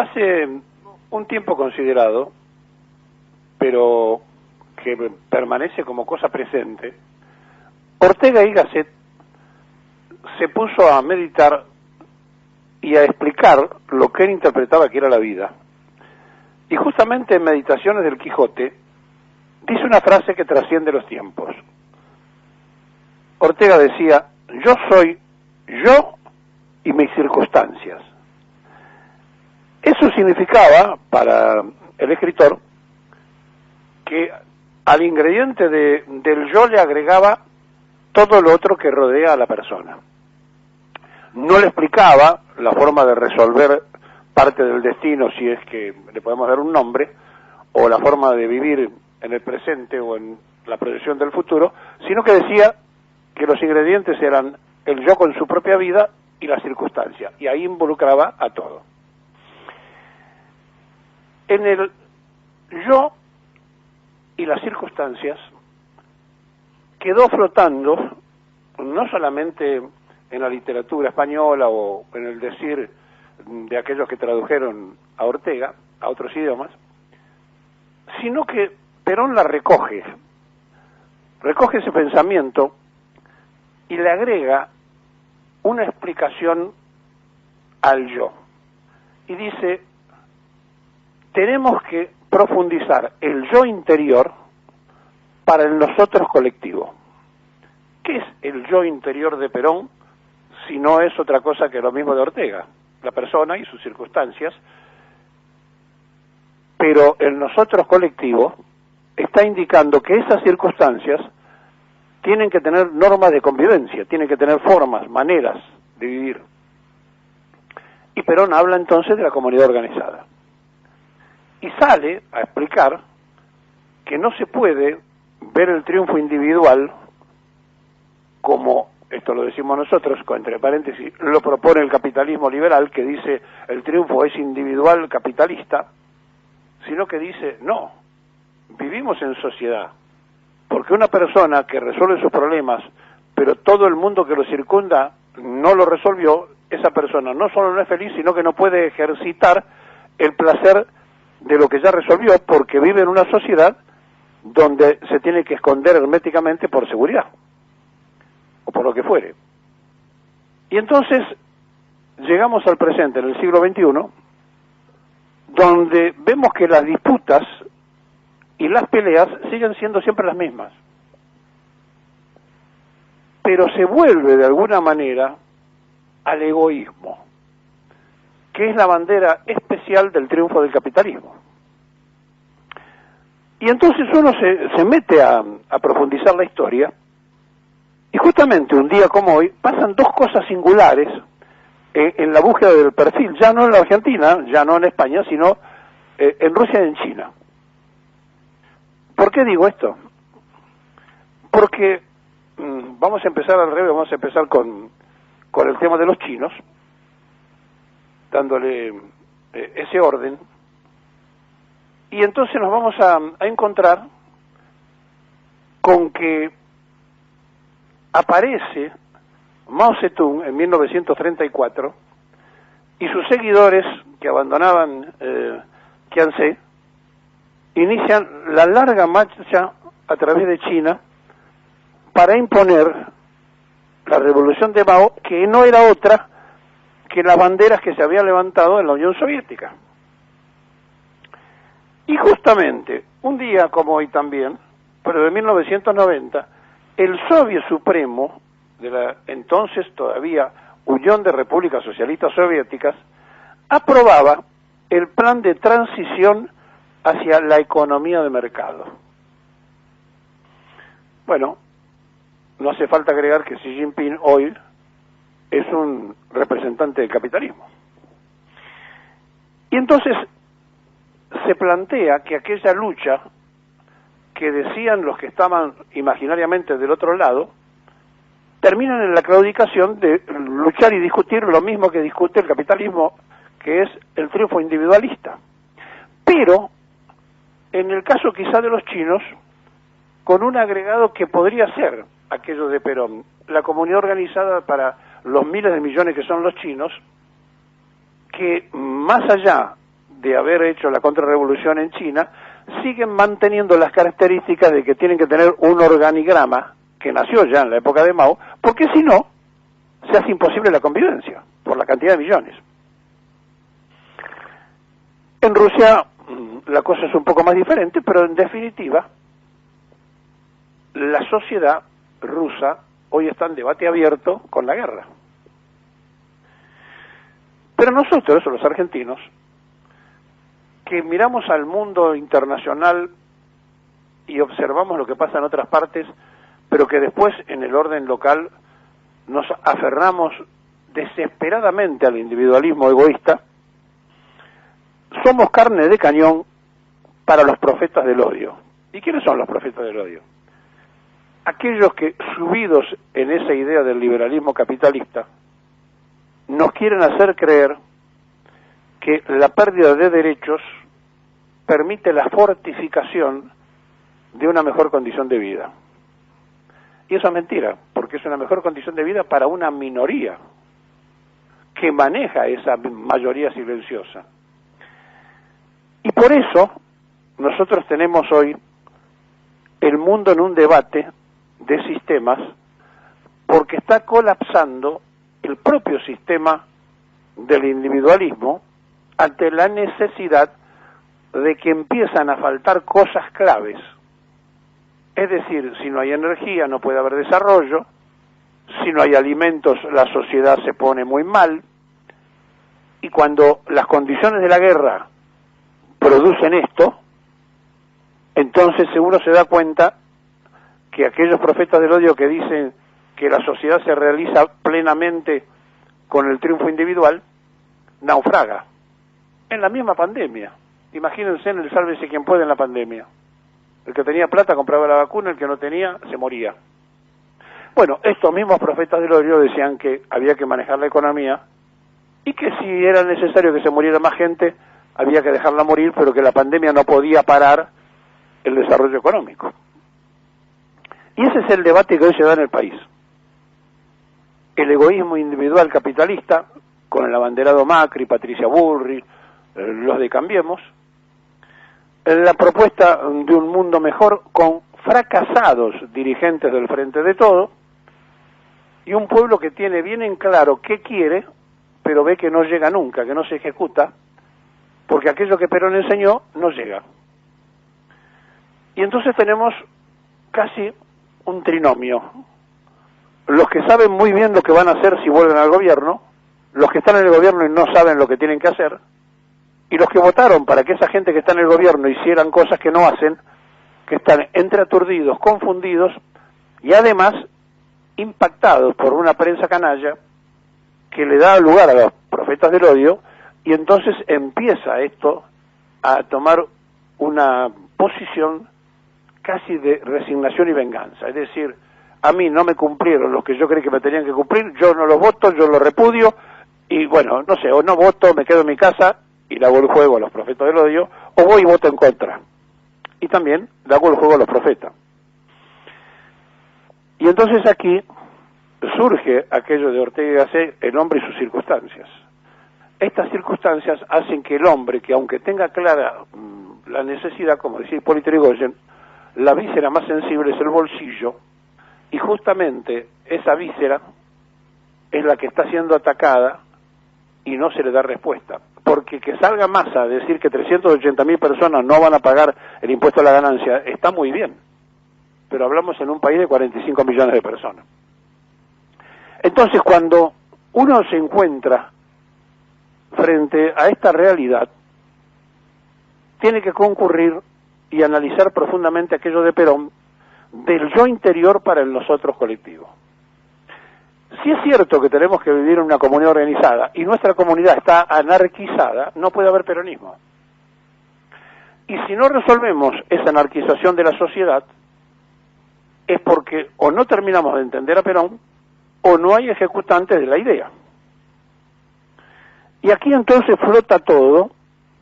Hace un tiempo considerado, pero que permanece como cosa presente, Ortega y Gasset se puso a meditar y a explicar lo que él interpretaba que era la vida. Y justamente en Meditaciones del Quijote dice una frase que trasciende los tiempos. Ortega decía: yo soy yo y mis circunstancias. Eso significaba, para el escritor, que al ingrediente del yo le agregaba todo lo otro que rodea a la persona. No le explicaba la forma de resolver parte del destino, si es que le podemos dar un nombre, o la forma de vivir en el presente o en la proyección del futuro, sino que decía que los ingredientes eran el yo con su propia vida y la circunstancia, y ahí involucraba a todo. En el yo y las circunstancias quedó flotando, no solamente en la literatura española o en el decir de aquellos que tradujeron a Ortega a otros idiomas, sino que Perón la recoge ese pensamiento y le agrega una explicación al yo. Y dice: tenemos que profundizar el yo interior para el nosotros colectivo. ¿Qué es el yo interior de Perón si no es otra cosa que lo mismo de Ortega? La persona y sus circunstancias, pero el nosotros colectivo está indicando que esas circunstancias tienen que tener normas de convivencia, tienen que tener formas, maneras de vivir. Y Perón habla entonces de la comunidad organizada. Y sale a explicar que no se puede ver el triunfo individual como, esto lo decimos nosotros, entre paréntesis, lo propone el capitalismo liberal, que dice el triunfo es individual capitalista, sino que dice, no, vivimos en sociedad, porque una persona que resuelve sus problemas, pero todo el mundo que lo circunda no lo resolvió, esa persona no solo no es feliz, sino que no puede ejercitar el placer de lo que ya resolvió, porque vive en una sociedad donde se tiene que esconder herméticamente por seguridad, o por lo que fuere. Y entonces llegamos al presente, en el siglo XXI, donde vemos que las disputas y las peleas siguen siendo siempre las mismas, pero se vuelve de alguna manera al egoísmo, que es la bandera especial del triunfo del capitalismo. Y entonces uno se mete a profundizar la historia, y justamente un día como hoy pasan dos cosas singulares en la búsqueda del perfil, ya no en la Argentina, ya no en España, sino en Rusia y en China. ¿Por qué digo esto? Porque vamos a empezar al revés, vamos a empezar con el tema de los chinos, dándole ese orden, y entonces nos vamos a encontrar con que aparece Mao Zedong en 1934 y sus seguidores que abandonaban Kianzé inician la larga marcha a través de China para imponer la revolución de Mao, que no era otra que las banderas que se habían levantado en la Unión Soviética. Y justamente, un día como hoy también, pero de 1990, el Soviet Supremo de la entonces todavía Unión de Repúblicas Socialistas Soviéticas aprobaba el plan de transición hacia la economía de mercado. Bueno, no hace falta agregar que Xi Jinping hoy es un representante del capitalismo. Y entonces se plantea que aquella lucha que decían los que estaban imaginariamente del otro lado, terminan en la claudicación de luchar y discutir lo mismo que discute el capitalismo, que es el triunfo individualista. Pero, en el caso quizá de los chinos, con un agregado que podría ser aquello de Perón, la comunidad organizada para los miles de millones que son los chinos, que más allá de haber hecho la contrarrevolución en China, siguen manteniendo las características de que tienen que tener un organigrama que nació ya en la época de Mao, porque si no, se hace imposible la convivencia, por la cantidad de millones. En Rusia la cosa es un poco más diferente, pero en definitiva, la sociedad rusa hoy está en debate abierto con la guerra. Pero nosotros, los argentinos, que miramos al mundo internacional y observamos lo que pasa en otras partes, pero que después en el orden local nos aferramos desesperadamente al individualismo egoísta, somos carne de cañón para los profetas del odio. ¿Y quiénes son los profetas del odio? Aquellos que, subidos en esa idea del liberalismo capitalista, nos quieren hacer creer que la pérdida de derechos permite la fortificación de una mejor condición de vida. Y eso es mentira, porque es una mejor condición de vida para una minoría que maneja esa mayoría silenciosa. Y por eso nosotros tenemos hoy el mundo en un debate de sistemas, porque está colapsando el propio sistema del individualismo ante la necesidad de que empiezan a faltar cosas claves. Es decir, si no hay energía no puede haber desarrollo, si no hay alimentos la sociedad se pone muy mal, y cuando las condiciones de la guerra producen esto, entonces uno se da cuenta que aquellos profetas del odio que dicen que la sociedad se realiza plenamente con el triunfo individual, naufraga. En la misma pandemia. Imagínense en el sálvese quien puede en la pandemia. El que tenía plata compraba la vacuna, el que no tenía se moría. Bueno, estos mismos profetas del odio decían que había que manejar la economía y que si era necesario que se muriera más gente, había que dejarla morir, pero que la pandemia no podía parar el desarrollo económico. Y ese es el debate que hoy se da en el país. El egoísmo individual capitalista, con el abanderado Macri, Patricia Bullrich, los de Cambiemos, la propuesta de un mundo mejor con fracasados dirigentes del Frente de Todo y un pueblo que tiene bien en claro qué quiere, pero ve que no llega nunca, que no se ejecuta, porque aquello que Perón enseñó no llega. Y entonces tenemos casi un trinomio. Los que saben muy bien lo que van a hacer si vuelven al gobierno, los que están en el gobierno y no saben lo que tienen que hacer, y los que votaron para que esa gente que está en el gobierno hicieran cosas que no hacen, que están entre aturdidos, confundidos, y además impactados por una prensa canalla que le da lugar a los profetas del odio, y entonces empieza esto a tomar una posición casi de resignación y venganza. Es decir, a mí no me cumplieron los que yo creí que me tenían que cumplir, yo no los voto, yo los repudio, y bueno, no sé, o no voto, me quedo en mi casa y le hago el juego a los profetas del odio, o voy y voto en contra. Y también le hago el juego a los profetas. Y entonces aquí surge aquello de Ortega y Gasset, el hombre y sus circunstancias. Estas circunstancias hacen que el hombre, que aunque tenga clara la necesidad, como decía Hipólito Yrigoyen, la víscera más sensible es el bolsillo, y justamente esa víscera es la que está siendo atacada y no se le da respuesta. Porque que salga Massa a decir que 380.000 personas no van a pagar el impuesto a la ganancia está muy bien, pero hablamos en un país de 45 millones de personas. Entonces, cuando uno se encuentra frente a esta realidad, tiene que concurrir y analizar profundamente aquello de Perón, del yo interior para el nosotros colectivo. Si es cierto que tenemos que vivir en una comunidad organizada y nuestra comunidad está anarquizada, no puede haber peronismo. Y si no resolvemos esa anarquización de la sociedad, es porque o no terminamos de entender a Perón o no hay ejecutantes de la idea. Y aquí entonces flota todo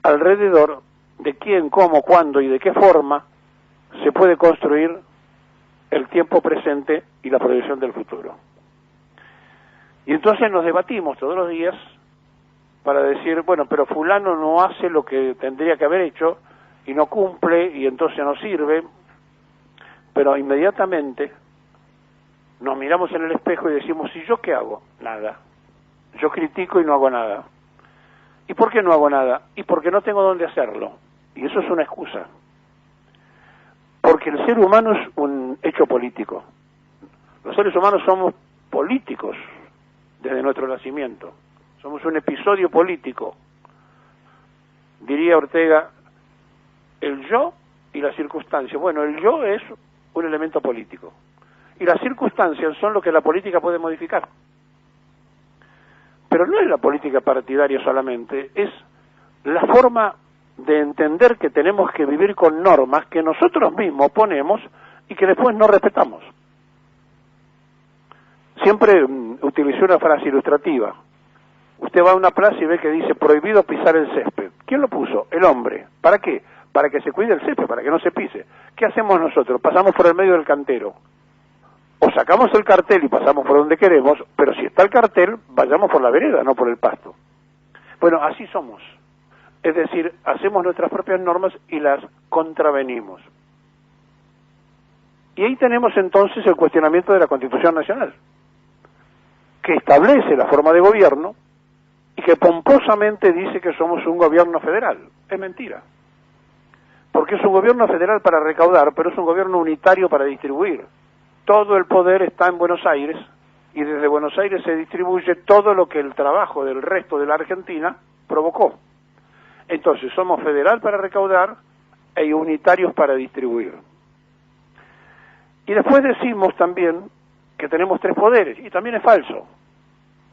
alrededor de quién, cómo, cuándo y de qué forma se puede construir el tiempo presente y la proyección del futuro. Y entonces nos debatimos todos los días para decir, bueno, pero fulano no hace lo que tendría que haber hecho y no cumple y entonces no sirve, pero inmediatamente nos miramos en el espejo y decimos, ¿y yo qué hago? Nada. Yo critico y no hago nada. ¿Y por qué no hago nada? Y porque no tengo dónde hacerlo. Y eso es una excusa. Porque el ser humano es un hecho político. Los seres humanos somos políticos desde nuestro nacimiento. Somos un episodio político. Diría Ortega, el yo y la circunstancia. Bueno, el yo es un elemento político. Y las circunstancias son lo que la política puede modificar. Pero no es la política partidaria solamente, es la forma de entender que tenemos que vivir con normas que nosotros mismos ponemos y que después no respetamos. Siempre utilicé una frase ilustrativa. Usted va a una plaza y ve que dice prohibido pisar el césped. ¿Quién lo puso? El hombre. ¿Para qué? Para que se cuide el césped, para que no se pise. ¿Qué hacemos nosotros? Pasamos por el medio del cantero. O sacamos el cartel y pasamos por donde queremos, pero si está el cartel, vayamos por la vereda, no por el pasto. Bueno, así somos. Es decir, hacemos nuestras propias normas y las contravenimos. Y ahí tenemos entonces el cuestionamiento de la Constitución Nacional, que establece la forma de gobierno y que pomposamente dice que somos un gobierno federal. Es mentira. Porque es un gobierno federal para recaudar, pero es un gobierno unitario para distribuir. Todo el poder está en Buenos Aires y desde Buenos Aires se distribuye todo lo que el trabajo del resto de la Argentina provocó. Entonces somos federal para recaudar e unitarios para distribuir. Y después decimos también que tenemos 3 poderes, y también es falso,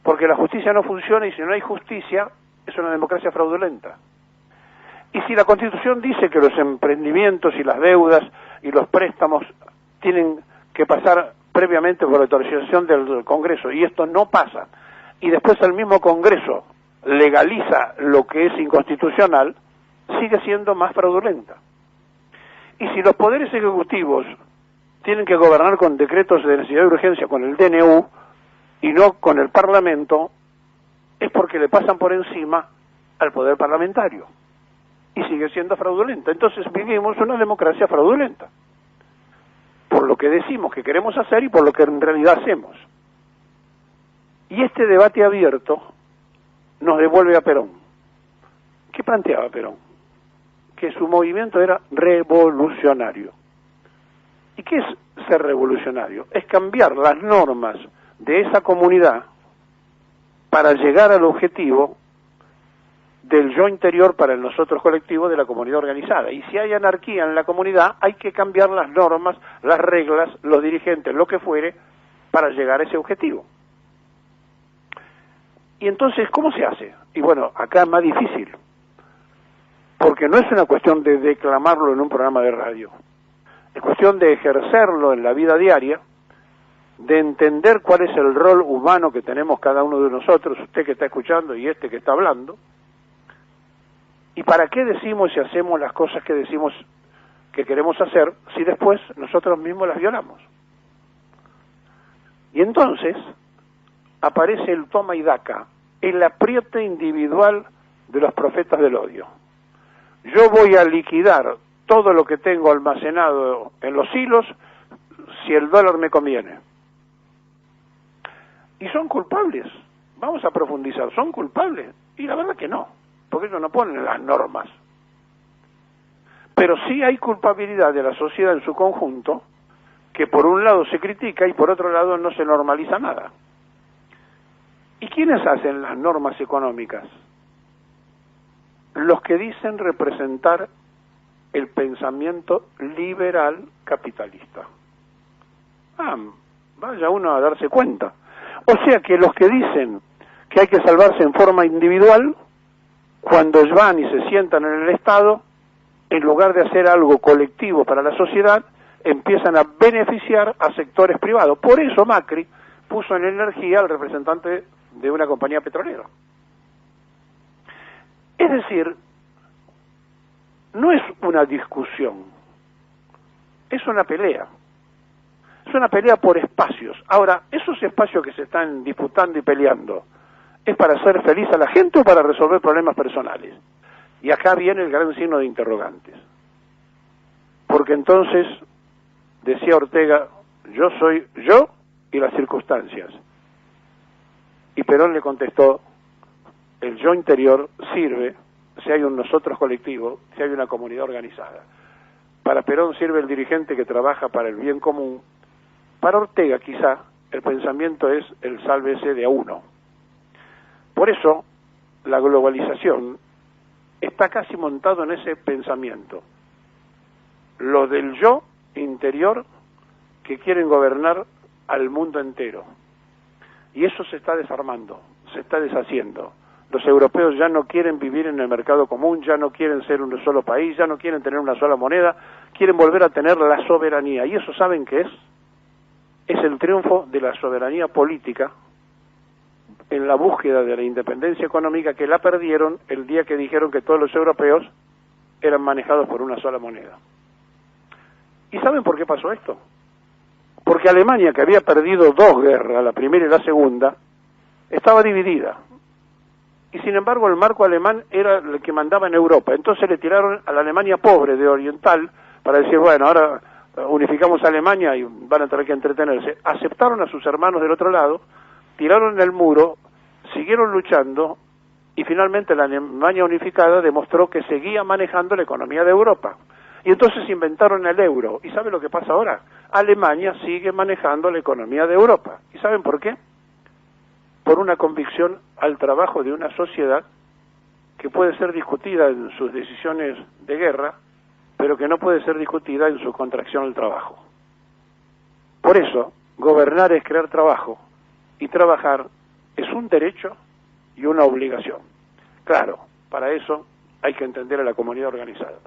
porque la justicia no funciona y si no hay justicia es una democracia fraudulenta. Y si la Constitución dice que los emprendimientos y las deudas y los préstamos tienen que pasar previamente por la autorización del Congreso, y esto no pasa, y después el mismo Congreso legaliza lo que es inconstitucional, sigue siendo más fraudulenta. Y si los poderes ejecutivos tienen que gobernar con decretos de necesidad de urgencia, con el DNU, y no con el Parlamento, es porque le pasan por encima al poder parlamentario, y sigue siendo fraudulenta. Entonces vivimos una democracia fraudulenta, por lo que decimos que queremos hacer y por lo que en realidad hacemos. Y este debate abierto nos devuelve a Perón. ¿Qué planteaba Perón? Que su movimiento era revolucionario. ¿Y qué es ser revolucionario? Es cambiar las normas de esa comunidad para llegar al objetivo del yo interior para el nosotros colectivo de la comunidad organizada. Y si hay anarquía en la comunidad, hay que cambiar las normas, las reglas, los dirigentes, lo que fuere, para llegar a ese objetivo. Y entonces, ¿cómo se hace? Y bueno, acá es más difícil, porque no es una cuestión de declamarlo en un programa de radio, es cuestión de ejercerlo en la vida diaria, de entender cuál es el rol humano que tenemos cada uno de nosotros, usted que está escuchando y este que está hablando, y para qué decimos y hacemos las cosas que decimos que queremos hacer si después nosotros mismos las violamos. Y entonces aparece el toma y daca, el apriete individual de los profetas del odio. Yo voy a liquidar todo lo que tengo almacenado en los hilos si el dólar me conviene. Y son culpables. Vamos a profundizar. ¿Son culpables? Y la verdad que no, porque ellos no ponen las normas. Pero sí hay culpabilidad de la sociedad en su conjunto, que por un lado se critica y por otro lado no se normaliza nada. ¿Y quiénes hacen las normas económicas? Los que dicen representar el pensamiento liberal capitalista. Vaya uno a darse cuenta. O sea que los que dicen que hay que salvarse en forma individual, cuando van y se sientan en el Estado, en lugar de hacer algo colectivo para la sociedad, empiezan a beneficiar a sectores privados. Por eso Macri puso en energía al representante de una compañía petrolera. Es decir, no es una discusión, es una pelea. Es una pelea por espacios. Ahora, esos espacios que se están disputando y peleando, ¿Es para hacer feliz a la gente o para resolver problemas personales? Y acá viene el gran signo de interrogantes. Porque entonces, decía Ortega, yo soy yo y las circunstancias. Y Perón le contestó, el yo interior sirve si hay un nosotros colectivo, si hay una comunidad organizada. Para Perón sirve el dirigente que trabaja para el bien común. Para Ortega, quizá, el pensamiento es el sálvese de a uno. Por eso, la globalización está casi montado en ese pensamiento. Lo del yo interior que quieren gobernar al mundo entero. Y eso se está desarmando, se está deshaciendo. Los europeos ya no quieren vivir en el mercado común, ya no quieren ser un solo país, ya no quieren tener una sola moneda, quieren volver a tener la soberanía. ¿Y eso saben qué es? Es el triunfo de la soberanía política en la búsqueda de la independencia económica, que la perdieron el día que dijeron que todos los europeos eran manejados por una sola moneda. ¿Y saben por qué pasó esto? Porque Alemania, que había perdido 2 guerras, la primera y la segunda, estaba dividida. Y sin embargo el marco alemán era el que mandaba en Europa. Entonces le tiraron a la Alemania pobre de oriental para decir, bueno, ahora unificamos a Alemania y van a tener que entretenerse. Aceptaron a sus hermanos del otro lado, tiraron el muro, siguieron luchando y finalmente la Alemania unificada demostró que seguía manejando la economía de Europa. Y entonces inventaron el euro. ¿Y saben lo que pasa ahora? Alemania sigue manejando la economía de Europa. ¿Y saben por qué? Por una convicción al trabajo de una sociedad que puede ser discutida en sus decisiones de guerra, pero que no puede ser discutida en su contracción al trabajo. Por eso, gobernar es crear trabajo, y trabajar es un derecho y una obligación. Claro, para eso hay que entender a la comunidad organizada.